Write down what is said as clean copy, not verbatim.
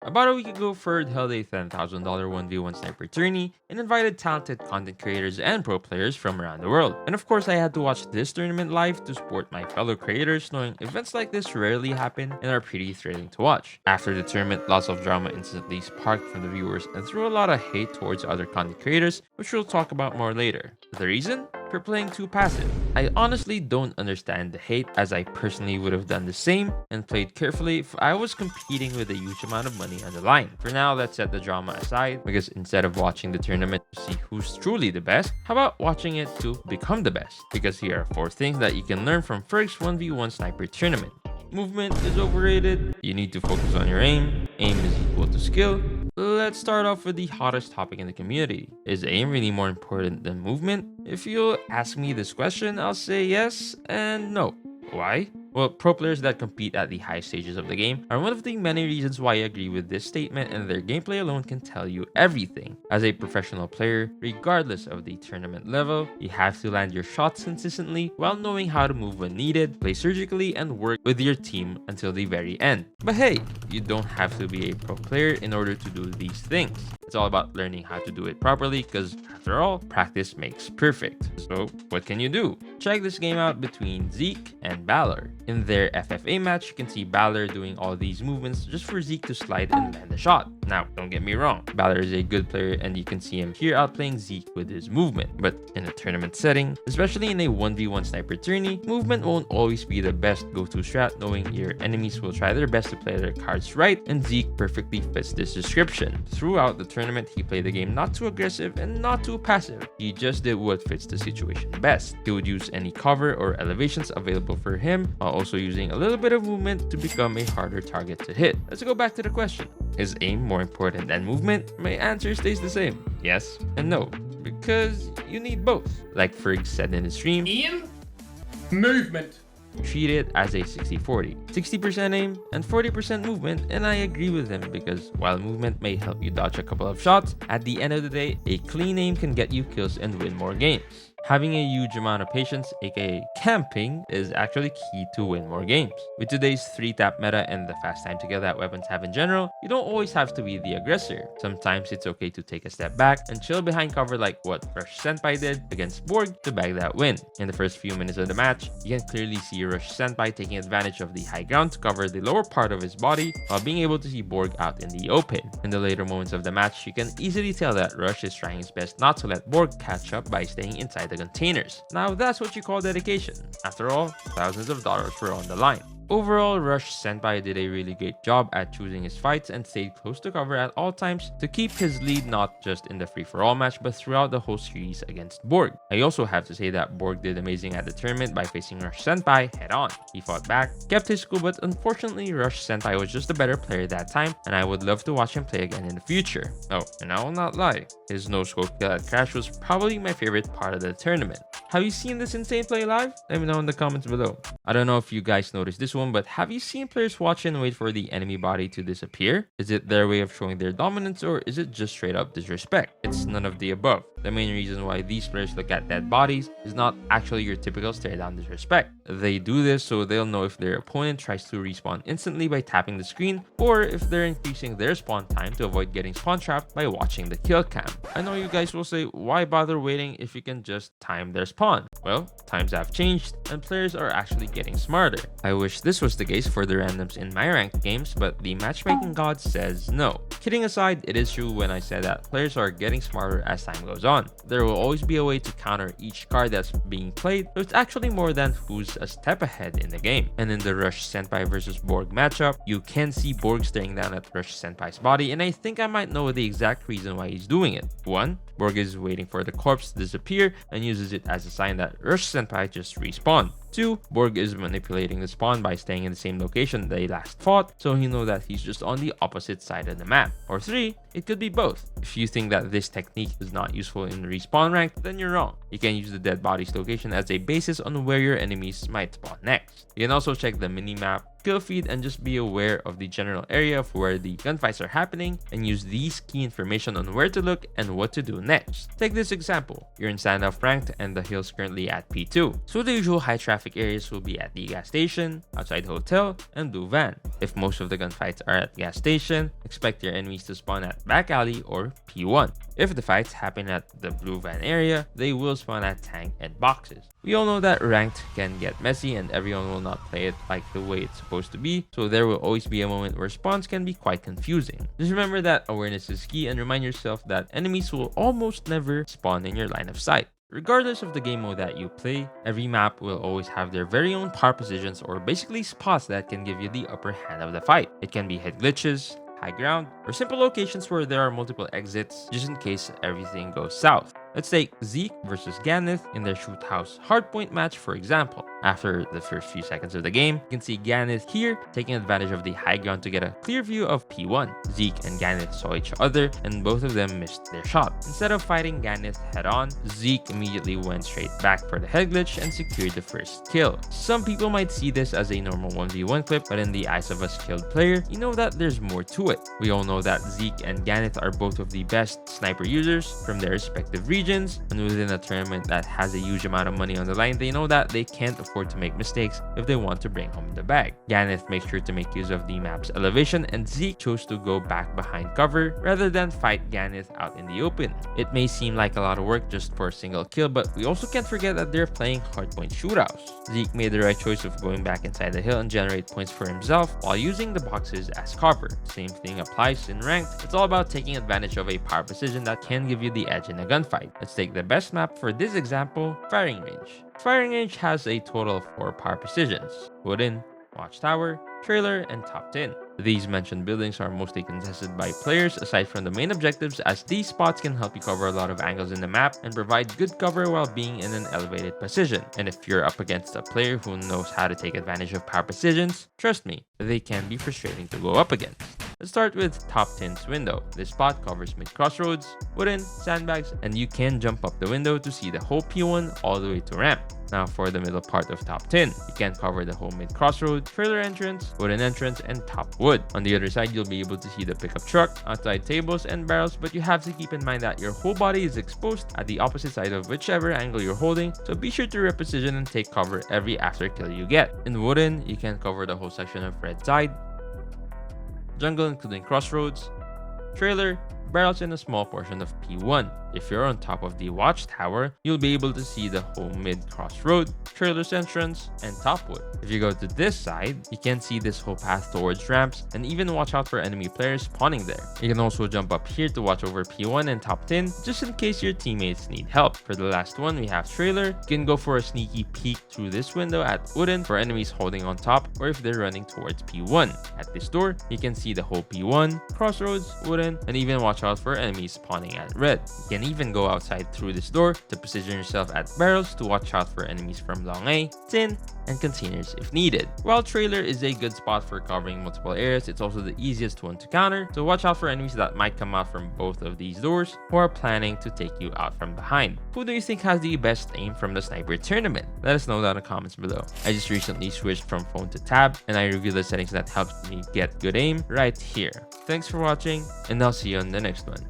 About a week ago, Ferg held a $10,000 1v1 sniper tourney and invited talented content creators and pro players from around the world. And of course, I had to watch this tournament live to support my fellow creators, knowing events like this rarely happen and are pretty thrilling to watch. After the tournament, lots of drama instantly sparked from the viewers and threw a lot of hate towards other content creators, which we'll talk about more later. The reason? For playing too passive. I honestly don't understand the hate, as I personally would have done the same and played carefully if I was competing with a huge amount of money on the line. For now, let's set the drama aside, because instead of watching the tournament to see who's truly the best, how about watching it to become the best? Because here are 4 things that you can learn from Ferg's 1v1 sniper tournament. Movement is overrated. You need to focus on your aim. Aim is equal to skill. Let's start off with the hottest topic in the community. Is aim really more important than movement? If you'll ask me this question, I'll say yes and no. Why? Well, pro players that compete at the high stages of the game are one of the many reasons why I agree with this statement, and their gameplay alone can tell you everything. As a professional player, regardless of the tournament level, you have to land your shots consistently while knowing how to move when needed, play surgically, and work with your team until the very end. But hey, you don't have to be a pro player in order to do these things. It's all about learning how to do it properly, because after all, practice makes perfect. So what can you do? Check this game out between Zeke and Balor. In their FFA match, you can see Balor doing all these movements just for Zeke to slide and land a shot. Now, don't get me wrong, Balor is a good player and you can see him here outplaying Zeke with his movement. But in a tournament setting, especially in a 1v1 sniper tourney, movement won't always be the best go-to strat, knowing your enemies will try their best to play their cards right, and Zeke perfectly fits this description. Throughout the tournament, he played the game not too aggressive and not too passive. He just did what fits the situation best. He would use any cover or elevations available for him, while also using a little bit of movement to become a harder target to hit. Let's go back to the question. Is aim more important than movement? My answer stays the same. Yes and no. Because you need both. Like Ferg said in his stream, aim, movement. Treat it as a 60-40. 60% aim and 40% movement, and I agree with him, because while movement may help you dodge a couple of shots, at the end of the day, a clean aim can get you kills and win more games. Having a huge amount of patience, aka camping, is actually key to win more games. With today's 3-tap meta and the fast time to kill that weapons have in general, you don't always have to be the aggressor. Sometimes it's okay to take a step back and chill behind cover, like what RushSenpai did against Borg to bag that win. In the first few minutes of the match, you can clearly see RushSenpai taking advantage of the high ground to cover the lower part of his body while being able to see Borg out in the open. In the later moments of the match, you can easily tell that Rush is trying his best not to let Borg catch up by staying inside the containers. Now that's what you call dedication. After all, thousands of dollars were on the line. Overall, RushSenpai did a really great job at choosing his fights and stayed close to cover at all times to keep his lead not just in the free-for-all match but throughout the whole series against Borg. I also have to say that Borg did amazing at the tournament by facing RushSenpai head-on. He fought back, kept his cool, but unfortunately RushSenpai was just a better player that time, and I would love to watch him play again in the future. Oh, and I will not lie, his no-scope kill at Crash was probably my favorite part of the tournament. Have you seen this insane play live? Let me know in the comments below. I don't know if you guys noticed this one, but have you seen players watch and wait for the enemy body to disappear? Is it their way of showing their dominance, or is it just straight up disrespect? It's none of the above. The main reason why these players look at dead bodies is not actually your typical stare down disrespect. They do this so they'll know if their opponent tries to respawn instantly by tapping the screen, or if they're increasing their spawn time to avoid getting spawn trapped by watching the kill cam. I know you guys will say, why bother waiting if you can just time their spawn? Well, times have changed and players are actually getting smarter. I wish this was the case for the randoms in my ranked games, but the matchmaking god says no. Kidding aside, it is true when I said that players are getting smarter as time goes on. There will always be a way to counter each card that's being played, so it's actually more than who's a step ahead in the game. And in the RushSenpai versus Borg matchup, you can see Borg staring down at RushSenpai's body, and I think I might know the exact reason why he's doing it. 1. Borg is waiting for the corpse to disappear and uses it as a sign that RushSenpai just respawned. 2. Borg is manipulating the spawn by staying in the same location they last fought, so he knows that he's just on the opposite side of the map. Or 3. It could be both. If you think that this technique is not useful in respawn rank, then you're wrong. You can use the dead body's location as a basis on where your enemies might spawn next. You can also check the mini-map kill feed, and just be aware of the general area of where the gunfights are happening and use these key information on where to look and what to do next. Take this example. You're in standoff ranked and the hill's currently at P2. So the usual high traffic areas will be at the gas station, outside hotel, and blue van. If most of the gunfights are at gas station, expect your enemies to spawn at back alley or P1. If the fights happen at the blue van area, they will spawn at tank and boxes. We all know that ranked can get messy and everyone will not play it like the way it's supposed to be, so there will always be a moment where spawns can be quite confusing. Just remember that awareness is key and remind yourself that enemies will almost never spawn in your line of sight. Regardless of the game mode that you play, every map will always have their very own power positions or basically spots that can give you the upper hand of the fight. It can be hit glitches, high ground, or simple locations where there are multiple exits just in case everything goes south. Let's take Zeke versus Ganyth in their shoot house hardpoint match for example. After the first few seconds of the game, you can see Ganyth here taking advantage of the high ground to get a clear view of P1. Zeke and Ganyth saw each other and both of them missed their shot. Instead of fighting Ganyth head on, Zeke immediately went straight back for the head glitch and secured the first kill. Some people might see this as a normal 1v1 clip, but in the eyes of a skilled player, you know that there's more to it. We all know that Zeke and Ganyth are both of the best sniper users from their respective regions, and within a tournament that has a huge amount of money on the line, they know that they can't afford to make mistakes if they want to bring home the bag. Ganyth makes sure to make use of the map's elevation, and Zeke chose to go back behind cover rather than fight Ganyth out in the open. It may seem like a lot of work just for a single kill, but we also can't forget that they're playing hardpoint shootouts. Zeke made the right choice of going back inside the hill and generate points for himself while using the boxes as cover. Same thing applies in ranked. It's all about taking advantage of a power position that can give you the edge in a gunfight. Let's take the best map for this example, firing range. Firing range has a total of 4 power positions: wooden, watchtower, trailer, and top 10. These mentioned buildings are mostly contested by players aside from the main objectives, as these spots can help you cover a lot of angles in the map and provide good cover while being in an elevated position. And if you're up against a player who knows how to take advantage of power positions, trust me, they can be frustrating to go up against. Let's start with top 10's window. This spot covers mid crossroads, wooden, sandbags, and you can jump up the window to see the whole P1 all the way to ramp. Now for the middle part of top 10, you can cover the whole mid crossroad, trailer entrance, wooden entrance, and top wood. On the other side, you'll be able to see the pickup truck, outside tables and barrels, but you have to keep in mind that your whole body is exposed at the opposite side of whichever angle you're holding, so be sure to reposition and take cover every after kill you get. In wooden, you can cover the whole section of red side, jungle including crossroads, trailer, barrels, and a small portion of P1. If you're on top of the watchtower, you'll be able to see the whole mid crossroad, trailer's entrance, and top wood. If you go to this side, you can see this whole path towards ramps and even watch out for enemy players spawning there. You can also jump up here to watch over P1 and top 10 just in case your teammates need help. For the last one, we have trailer. You can go for a sneaky peek through this window at wooden for enemies holding on top or if they're running towards P1. At this door, you can see the whole P1, crossroads, wooden, and even watch out for enemies spawning at red. You can even go outside through this door to position yourself at barrels to watch out for enemies from long A, tin, and containers if needed. While trailer is a good spot for covering multiple areas, it's also the easiest one to counter, so watch out for enemies that might come out from both of these doors who are planning to take you out from behind. Who do you think has the best aim from the sniper tournament? Let us know down in the comments below. I just recently switched from phone to tab and I reviewed the settings that helped me get good aim right here. Thanks for watching and I'll see you on the next one.